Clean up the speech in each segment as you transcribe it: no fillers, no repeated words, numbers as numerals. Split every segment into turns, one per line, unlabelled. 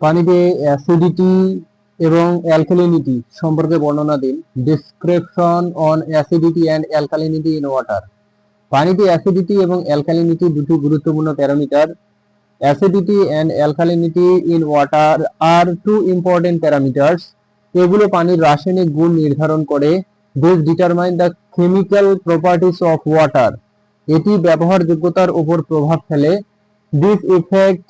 পানিতে অ্যাসিডিটি এবং অ্যালকালিনিটি সম্পর্কে বর্ণনা দিন। Description on acidity and alkalinity in water. পানিতে অ্যাসিডিটি এবং অ্যালকালিনিটি দুটি গুরুত্বপূর্ণ parameter. Acidity and alkalinity in water are two important parameters. এগুলো পানির রাসায়নিক গুণ নির্ধারণ করে। This determine the chemical properties of water. এটি ব্যবহারযোগ্যতার উপর প্রভাব ফেলে। This effect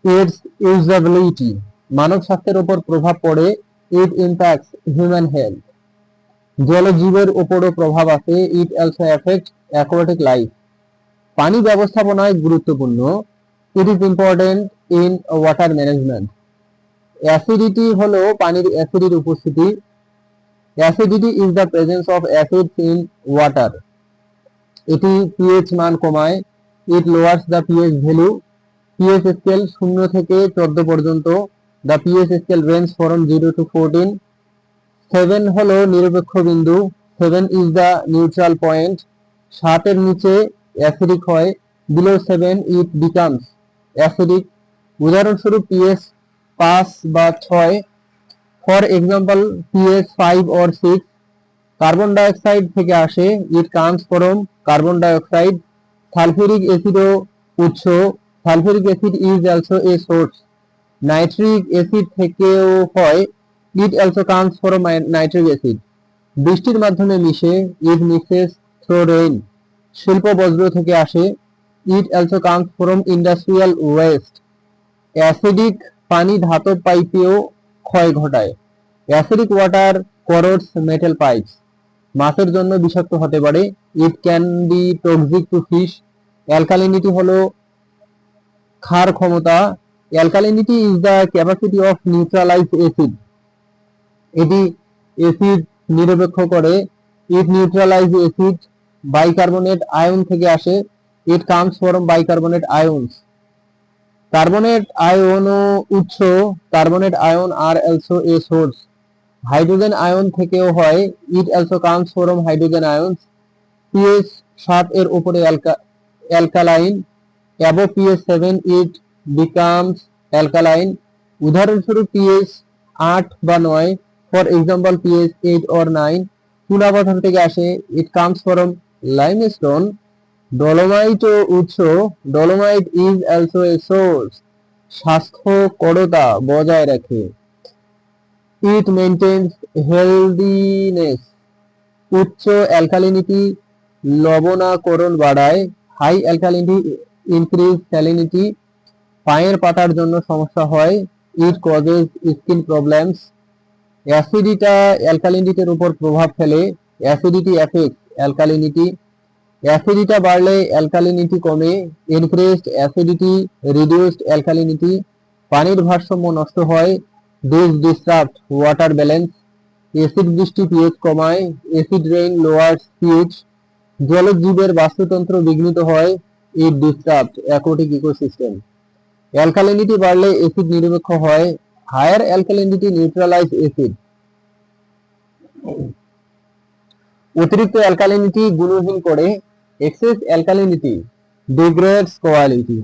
its usability. মানব স্বাস্থ্যের উপর প্রভাব পড়ে। It impacts human health. জলজীবের উপরও প্রভাব আছে। It also effect aquatic life. পানি ব্যবস্থাপনায় গুরুত্বপূর্ণ। ইট is important in water management. Acidity হলো পানির অ্যাসিডের উপস্থিতি। Acidity is the presence of acids in water. এটি পিএইচ মান কমায়। It lowers the pH value. PH scale 0 থেকে 14 পর্যন্ত। The pH scale range from 0 to 14। 7 হলো নিরপেক্ষ বিন্দু। 7 ইজ দ্য নিউট্রাল পয়েন্ট। 7 এর নিচে অ্যাসিডিক হয়। Below 7 it becomes acidic. উদাহরণস্বরূপ পিএইচ 5 বা 6। For example pH 5 or 6। Carbon dioxide থেকে আসে। It comes from carbon dioxide. Sulphuric অ্যাসিডও উৎস। Sulphuric acid is also a source. Nitric acid থেকেও হয়। It also comes from nitric acid. বৃষ্টির মাধ্যমে মিশে। It mixes through rain. শিল্প বজ্র থেকে আসে। It also comes from industrial waste. Acidic পানি ধাতব পাইপেও ক্ষয় ঘটায়। Acidic water corrodes metal pipes. মাছের জন্য বিষাক্ত হতে পারে। It can be toxic to fish. Alkalinity হলো ক্ষার ক্ষমতা। Alkalinity is the capacity of neutralize acid. এটি অ্যাসিড নিরপেক্ষ করে। It neutralize acid. Bicarbonate ion থেকে আসে। It comes from bicarbonate ions. Carbonate আয়নও উৎস। Carbonate ion are also a source. Hydrogen ion থেকেও হয়। It also comes from hydrogen ions. PH 7 এর উপরে alkaline. Above pH 7 it becomes alkaline. উদাহরণস্বরূপ pH 8 বা 9। For example pH 8 or 9। চুনাপাথর থেকে আসে। It comes from limestone. ডলোমাইটও উৎস। Dolomite is also a source. স্বাস্থ্যকরতা বজায় রাখে। It maintains healthiness. উচ্চ অ্যালকালিনিটি লবণাকরণ বাড়ায়। High alkalinity increase salinity. পায়ের পাতার জন্য সমস্যা হয়। It causes skin problems. অ্যাসিডিটা অ্যালকালিনিটির উপর প্রভাব ফেলে। Acidity effects alkalinity. অ্যাসিডিটা বাড়লে অ্যালকালিনিটি কমে। Increased acidity reduced alkalinity. পানির ভারসাম্য নষ্ট হয়। This disrupt water balance. Acid বৃষ্টি পিএইচ কমায়। Acid rain lowers pH. জলজীবের বাস্তুতন্ত্র বিঘ্নিত হয়। It disrupt aquatic ecosystem. Alkalinity বাড়লে এসিড নিরপেক্ষ হয়। Higher alkalinity neutralize acid. অতিরিক্ত অ্যালকালিনিটি গুণহীন করে। Excess alkalinity degrades quality.